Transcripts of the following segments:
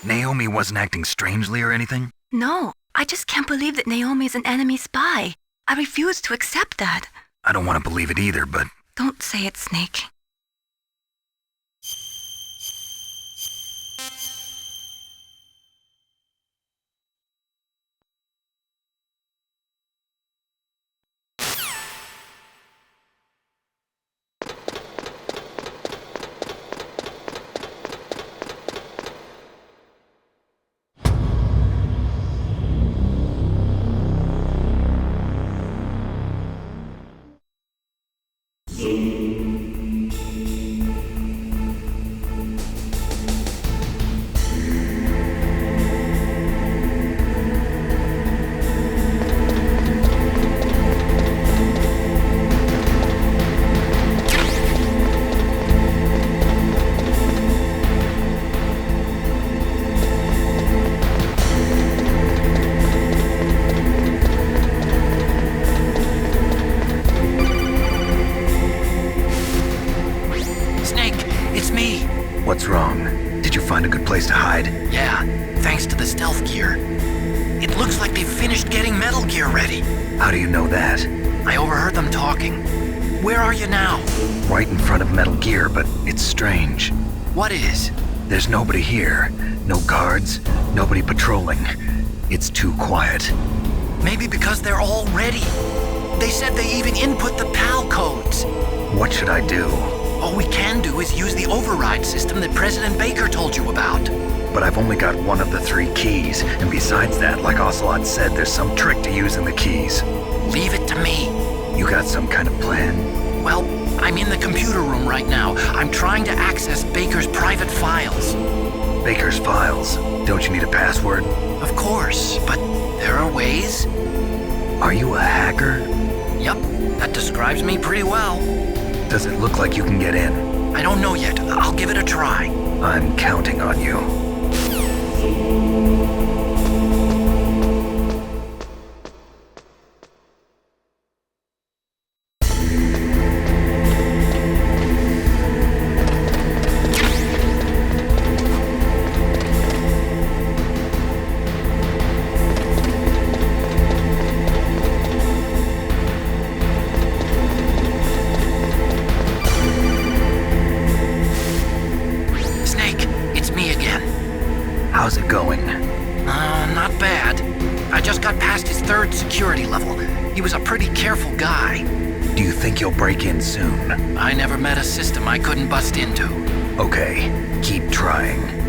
Naomi wasn't acting strangely or anything? No, I just can't believe that Naomi is an enemy spy. I refuse to accept that. I don't want to believe it either, but... Don't say it, Snake. What's wrong? Did you find a good place to hide? Yeah, thanks to the stealth gear. It looks like they've finished getting Metal Gear ready. How do you know that? I overheard them talking. Where are you now? Right in front of Metal Gear, but it's strange. What is? There's nobody here. No guards, nobody patrolling. It's too quiet. Maybe because they're all ready. They said they even input the PAL codes. What should I do? All we can do is use the override system that President Baker told you about. But I've only got one of the 3 keys, and besides that, like Ocelot said, there's some trick to using the keys. Leave it to me. You got some kind of plan? Well, I'm in the computer room right now. I'm trying to access Baker's private files. Baker's files? Don't you need a password? Of course, but there are ways. Are you a hacker? Yep, that describes me pretty well. Does it look like you can get in? I don't know yet. I'll give it a try. I'm counting on you. How's it going? Not bad. I just got past his 3rd security level. He was a pretty careful guy. Do you think you'll break in soon? I never met a system I couldn't bust into. Okay, keep trying.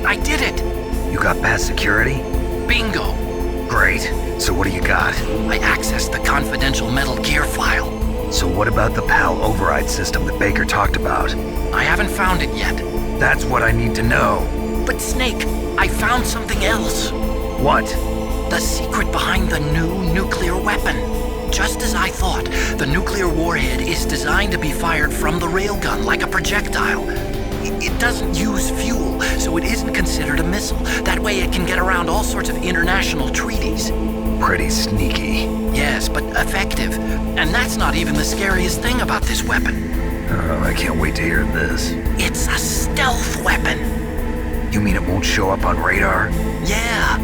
I did it! You got past security? Bingo! Great. So what do you got? I accessed the confidential Metal Gear file. So what about the PAL override system that Baker talked about? I haven't found it yet. That's what I need to know. But Snake, I found something else. What? The secret behind the new nuclear weapon. Just as I thought, the nuclear warhead is designed to be fired from the railgun like a projectile. It doesn't use fuel, so it isn't considered a missile. That way it can get around all sorts of international treaties. Pretty sneaky. Yes, but effective. And that's not even the scariest thing about this weapon. Oh, I can't wait to hear this. It's a stealth weapon. You mean it won't show up on radar? Yeah.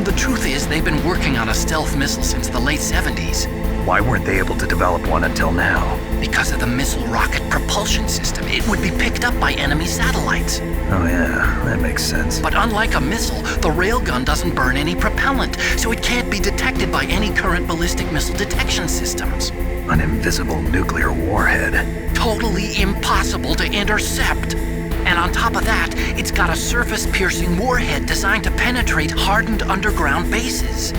The truth is, they've been working on a stealth missile since the late 70s. Why weren't they able to develop one until now? Because of the missile rocket propulsion system, it would be picked up by enemy satellites. Oh yeah, that makes sense. But unlike a missile, the railgun doesn't burn any propellant, so it can't be detected by any current ballistic missile detection systems. An invisible nuclear warhead. Totally impossible to intercept. And on top of that, it's got a surface-piercing warhead designed to penetrate hardened underground bases.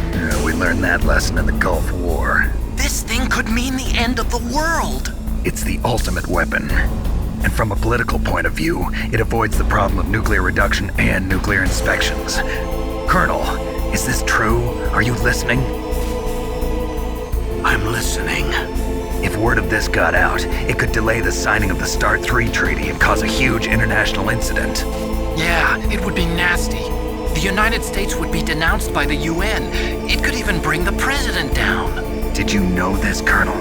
We learned that lesson in the Gulf War. This thing could mean the end of the world. It's the ultimate weapon. And from a political point of view, it avoids the problem of nuclear reduction and nuclear inspections. Colonel, is this true? Are you listening? I'm listening. If word of this got out, it could delay the signing of the START 3 treaty and cause a huge international incident. Yeah, it would be nasty. The United States would be denounced by the UN. It could even bring the president down. Did you know this, Colonel?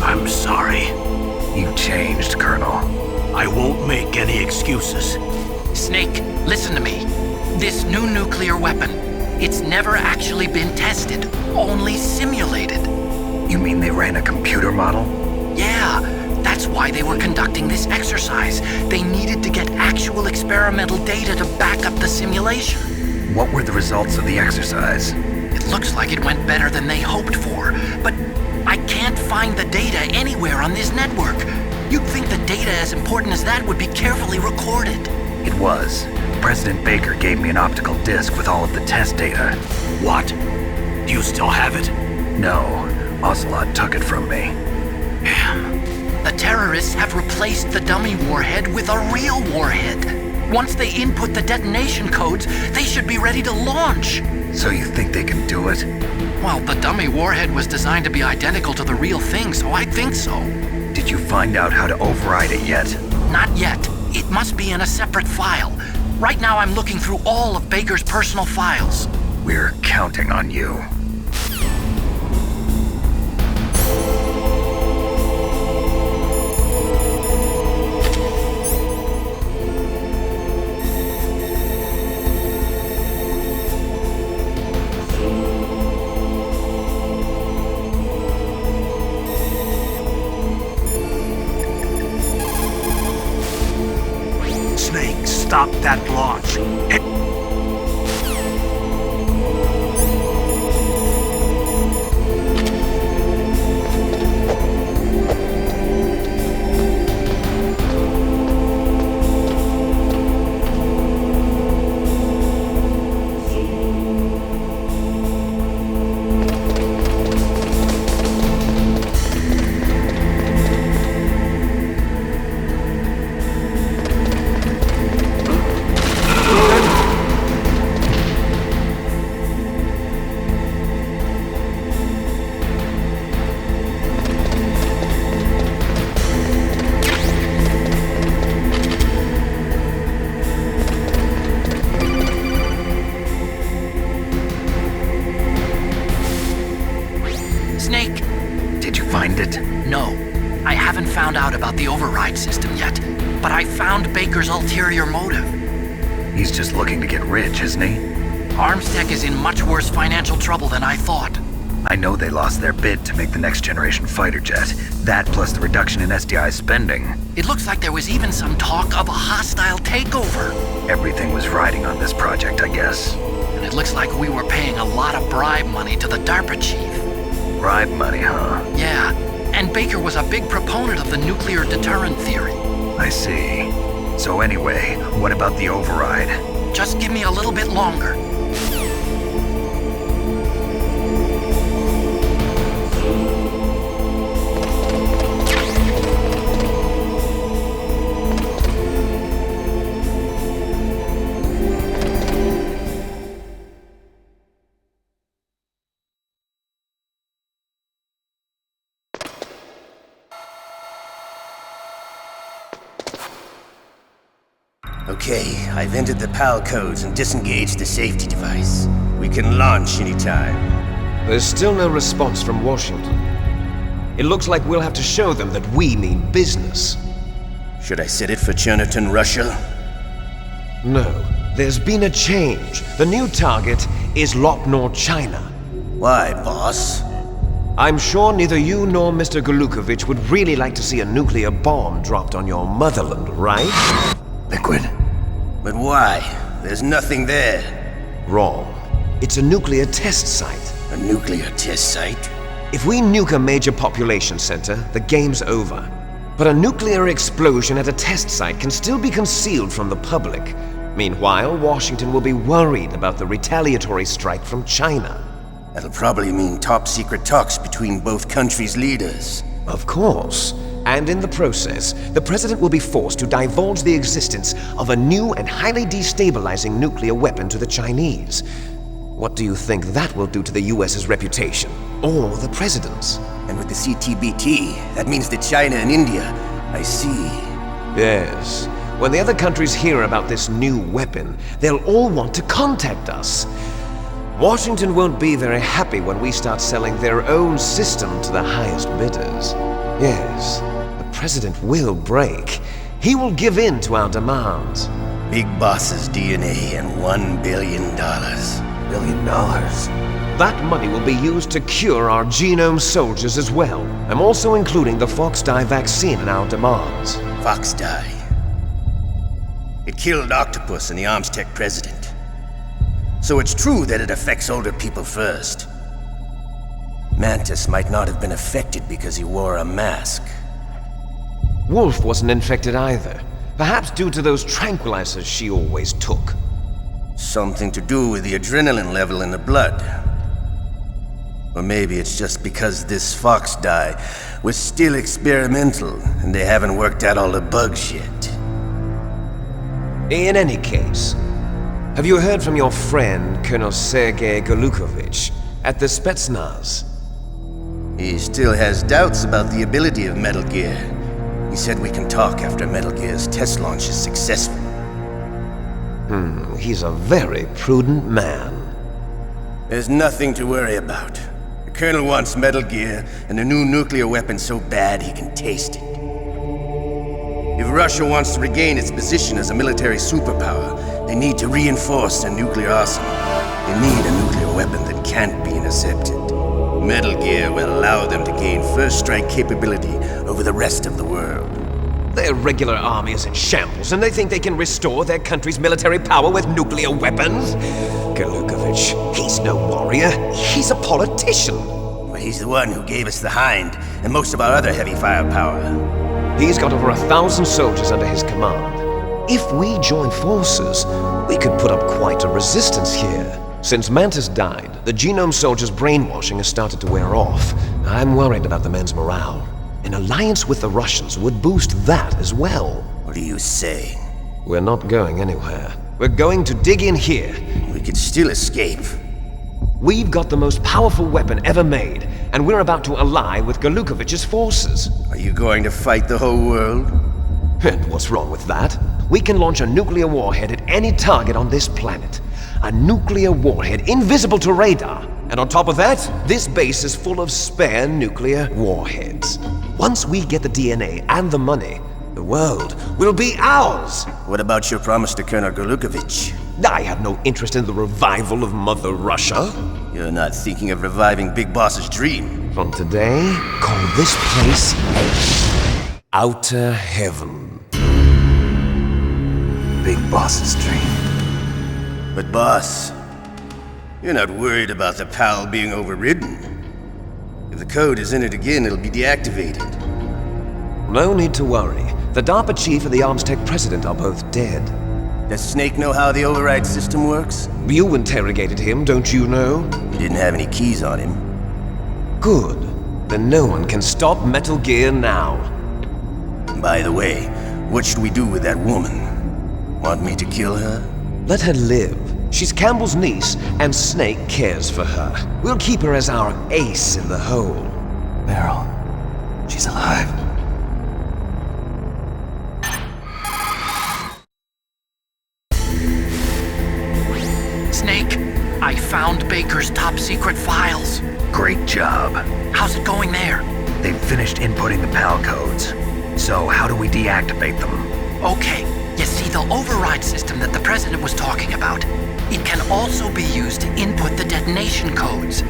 I'm sorry. You changed, Colonel. I won't make any excuses. Snake, listen to me. This new nuclear weapon, it's never actually been tested, only simulated. You mean they ran a computer model? Yeah, that's why they were conducting this exercise. They needed to get actual experimental data to back up the simulation. What were the results of the exercise? It looks like it went better than they hoped for, but I can't find the data anywhere on this network. You'd think the data as important as that would be carefully recorded. It was. President Baker gave me an optical disc with all of the test data. What? Do you still have it? No. Ocelot took it from me. Damn. The terrorists have replaced the dummy warhead with a real warhead. Once they input the detonation codes, they should be ready to launch. So you think they can do it? Well, the dummy warhead was designed to be identical to the real thing, so I think so. Did you find out how to override it yet? Not yet. It must be in a separate file. Right now I'm looking through all of Baker's personal files. We're counting on you. Snake, stop that launch. Snake! Did you find it? No. I haven't found out about the override system yet, but I found Baker's ulterior motive. He's just looking to get rich, isn't he? Armstech is in much worse financial trouble than I thought. I know they lost their bid to make the next generation fighter jet. That plus the reduction in SDI spending. It looks like there was even some talk of a hostile takeover. Everything was riding on this project, I guess. And it looks like we were paying a lot of bribe money to the DARPA chief. Bribe money, huh? Yeah, and Baker was a big proponent of the nuclear deterrent theory. I see. So anyway, what about the override? Just give me a little bit longer. Okay, I've entered the PAL codes and disengaged the safety device. We can launch anytime. There's still no response from Washington. It looks like we'll have to show them that we mean business. Should I set it for Cherniton, Russia? No, there's been a change. The new target is Lopnor, China. Why, boss? I'm sure neither you nor Mr. Golukovich would really like to see a nuclear bomb dropped on your motherland, right? Liquid. But why? There's nothing there. Wrong. It's a nuclear test site. A nuclear test site? If we nuke a major population center, the game's over. But a nuclear explosion at a test site can still be concealed from the public. Meanwhile, Washington will be worried about the retaliatory strike from China. That'll probably mean top-secret talks between both countries' leaders. Of course. And in the process, the president will be forced to divulge the existence of a new and highly destabilizing nuclear weapon to the Chinese. What do you think that will do to the US's reputation? Or the president's? And with the CTBT, that means that China and India. I see. Yes. When the other countries hear about this new weapon, they'll all want to contact us. Washington won't be very happy when we start selling their own system to the highest bidders. Yes, the president will break. He will give in to our demands. Big Boss's DNA and $1 billion. $1 billion? That money will be used to cure our genome soldiers as well. I'm also including the Fox-Die vaccine in our demands. Fox-Die. It killed Octopus and the Armstech president. So it's true that it affects older people first. Mantis might not have been affected because he wore a mask. Wolf wasn't infected either. Perhaps due to those tranquilizers she always took. Something to do with the adrenaline level in the blood. Or maybe it's just because this Fox-Die was still experimental and they haven't worked out all the bugs yet. In any case, have you heard from your friend, Colonel Sergei Golukovich, at the Spetsnaz? He still has doubts about the ability of Metal Gear. He said we can talk after Metal Gear's test launch is successful. He's a very prudent man. There's nothing to worry about. The Colonel wants Metal Gear and a new nuclear weapon so bad he can taste it. If Russia wants to regain its position as a military superpower, they need to reinforce their nuclear arsenal. They need a nuclear weapon that can't be intercepted. Metal Gear will allow them to gain first strike capability over the rest of the world. Their regular army is in shambles, and they think they can restore their country's military power with nuclear weapons? Golukovich, he's no warrior. He's a politician. But he's the one who gave us the Hind and most of our other heavy firepower. He's got over 1,000 soldiers under his command. If we join forces, we could put up quite a resistance here. Since Mantis died, the genome soldiers' brainwashing has started to wear off. I'm worried about the men's morale. An alliance with the Russians would boost that as well. What are you saying? We're not going anywhere. We're going to dig in here. We could still escape. We've got the most powerful weapon ever made, and we're about to ally with Golukovich's forces. Are you going to fight the whole world? And what's wrong with that? We can launch a nuclear warhead at any target on this planet. A nuclear warhead invisible to radar. And on top of that, this base is full of spare nuclear warheads. Once we get the DNA and the money, the world will be ours! What about your promise to Colonel Golukovich? I have no interest in the revival of Mother Russia. You're not thinking of reviving Big Boss's dream. From today, call this place Outer Heaven. Big Boss's dream. But boss, you're not worried about the PAL being overridden. If the code is in it again, it'll be deactivated. No need to worry. The DARPA chief and the Armstech president are both dead. Does Snake know how the override system works? You interrogated him, don't you know? He didn't have any keys on him. Good. Then no one can stop Metal Gear now. By the way, what should we do with that woman? Want me to kill her? Let her live. She's Campbell's niece, and Snake cares for her. We'll keep her as our ace in the hole. Meryl, she's alive. Snake, I found Baker's top secret files. Great job. How's it going there? They've finished inputting the PAL codes. So how do we deactivate them? Okay, you see the override system that the president was talking about? It can also be used to input the detonation codes.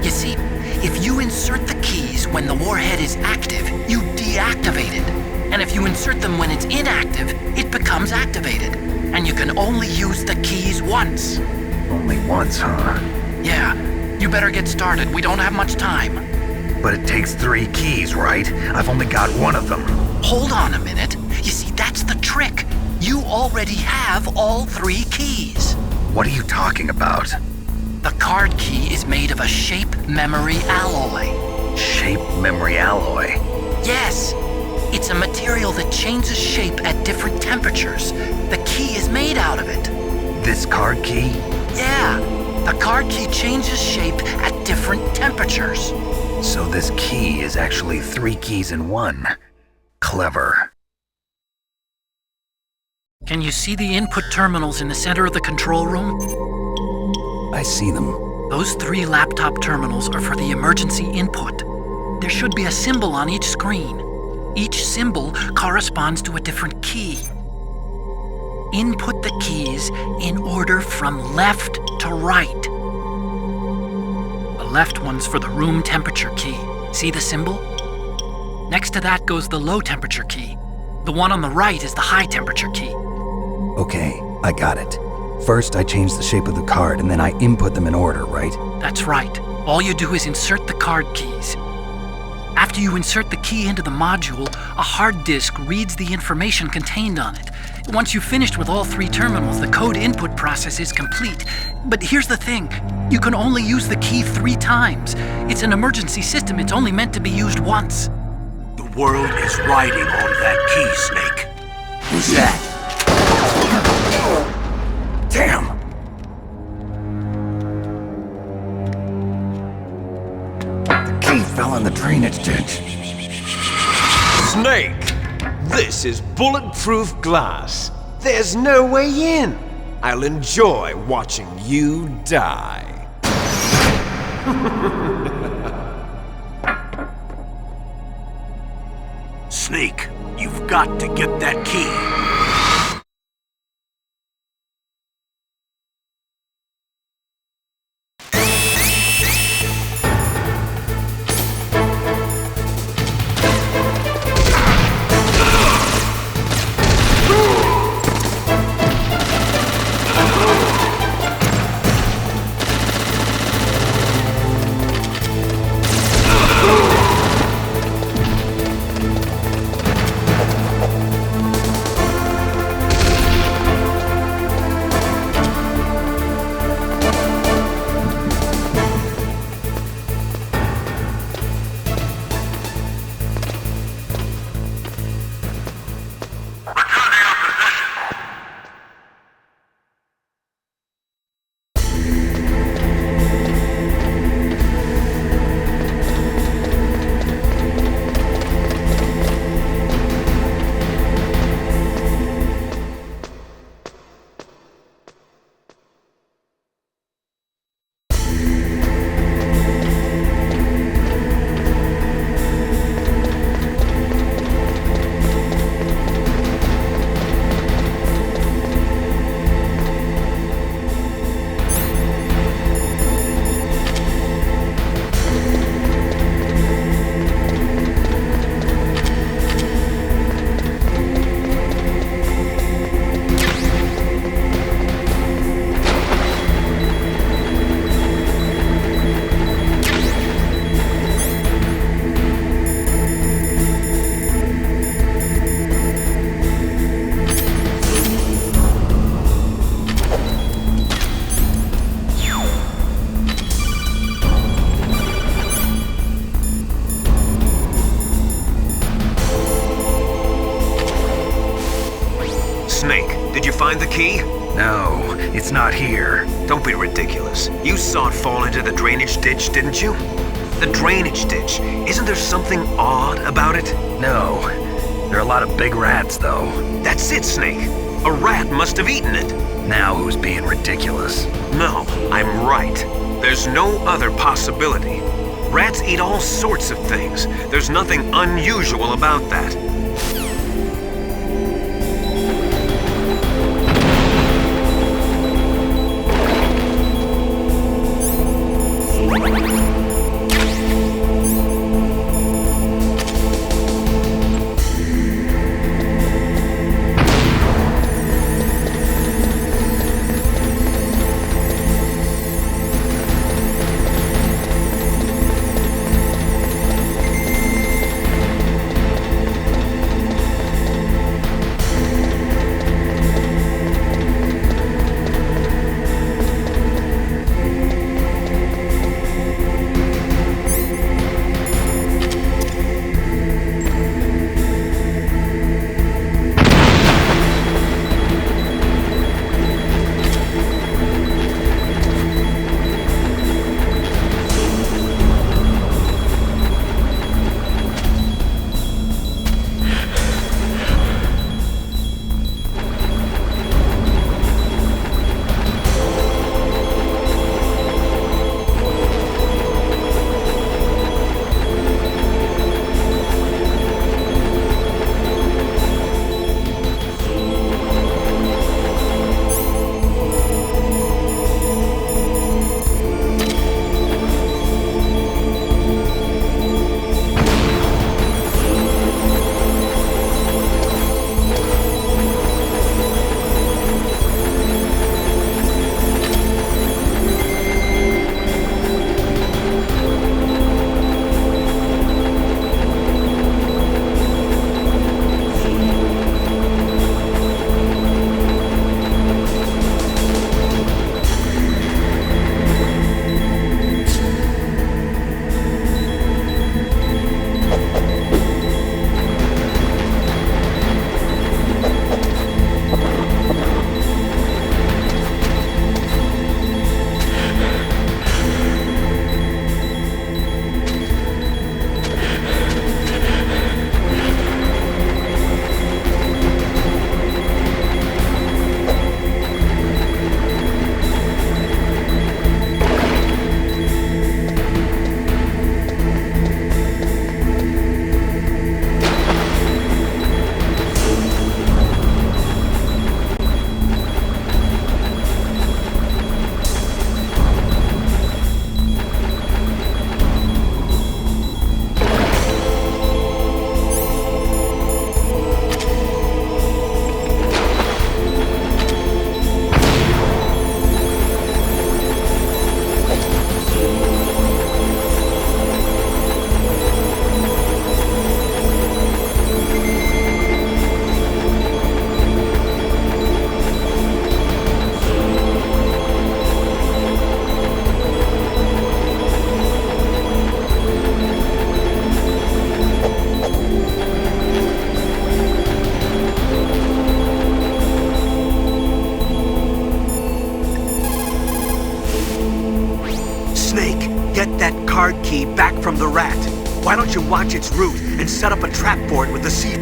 You see, if you insert the keys when the warhead is active, you deactivate it. And if you insert them when it's inactive, it becomes activated. And you can only use the keys once. Only once, huh? Yeah, you better get started. We don't have much time. But it takes 3 keys, right? I've only got one of them. Hold on a minute. You see, that's the trick. You already have all 3 keys. What are you talking about? The card key is made of a shape memory alloy. Shape memory alloy? Yes. It's a material that changes shape at different temperatures. The key is made out of it. This card key? Yeah. The card key changes shape at different temperatures. So this key is actually 3 keys in one. Clever. Can you see the input terminals in the center of the control room? I see them. Those 3 laptop terminals are for the emergency input. There should be a symbol on each screen. Each symbol corresponds to a different key. Input the keys in order from left to right. The left one's for the room temperature key. See the symbol? Next to that goes the low temperature key. The one on the right is the high temperature key. Okay, I got it. First, I change the shape of the card, and then I input them in order, right? That's right. All you do is insert the card keys. After you insert the key into the module, a hard disk reads the information contained on it. Once you've finished with all 3 terminals, the code input process is complete. But here's the thing. You can only use the key 3 times. It's an emergency system. It's only meant to be used once. The world is riding on that key, Snake. Who's that? Damn! The key fell in the drainage ditch. Snake! This is bulletproof glass. There's no way in. I'll enjoy watching you die. Snake, you've got to get that key. Did you find the key? No, it's not here. Don't be ridiculous. You saw it fall into the drainage ditch, didn't you? The drainage ditch. Isn't there something odd about it? No. There are a lot of big rats, though. That's it, Snake. A rat must have eaten it. Now who's being ridiculous? No, I'm right. There's no other possibility. Rats eat all sorts of things. There's nothing unusual about that. Why don't you watch its route and set up a trap for it with the sea...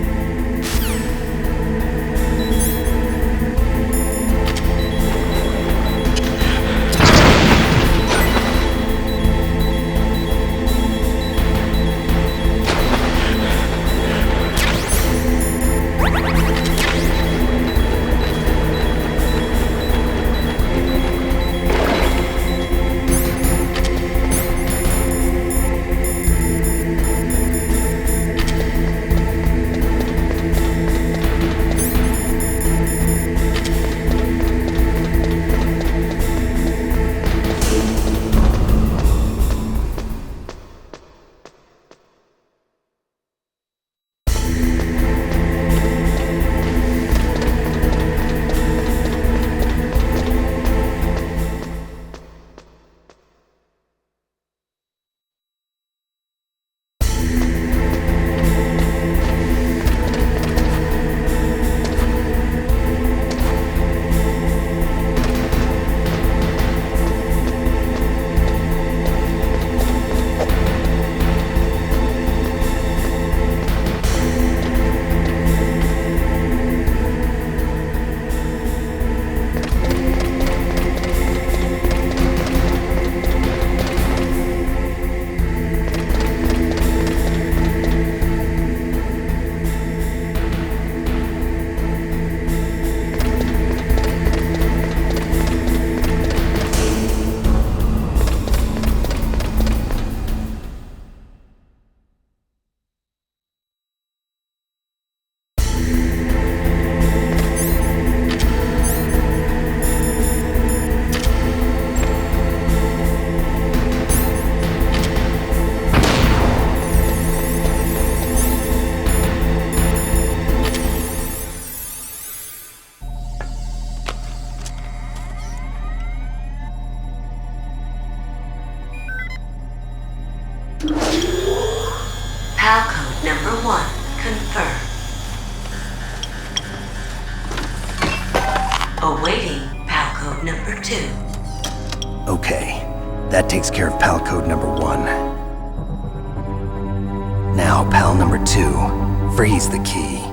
PAL code number 1 confirmed. Awaiting PAL code number 2. Okay, that takes care of PAL code number 1. Now, PAL number 2, freeze the key.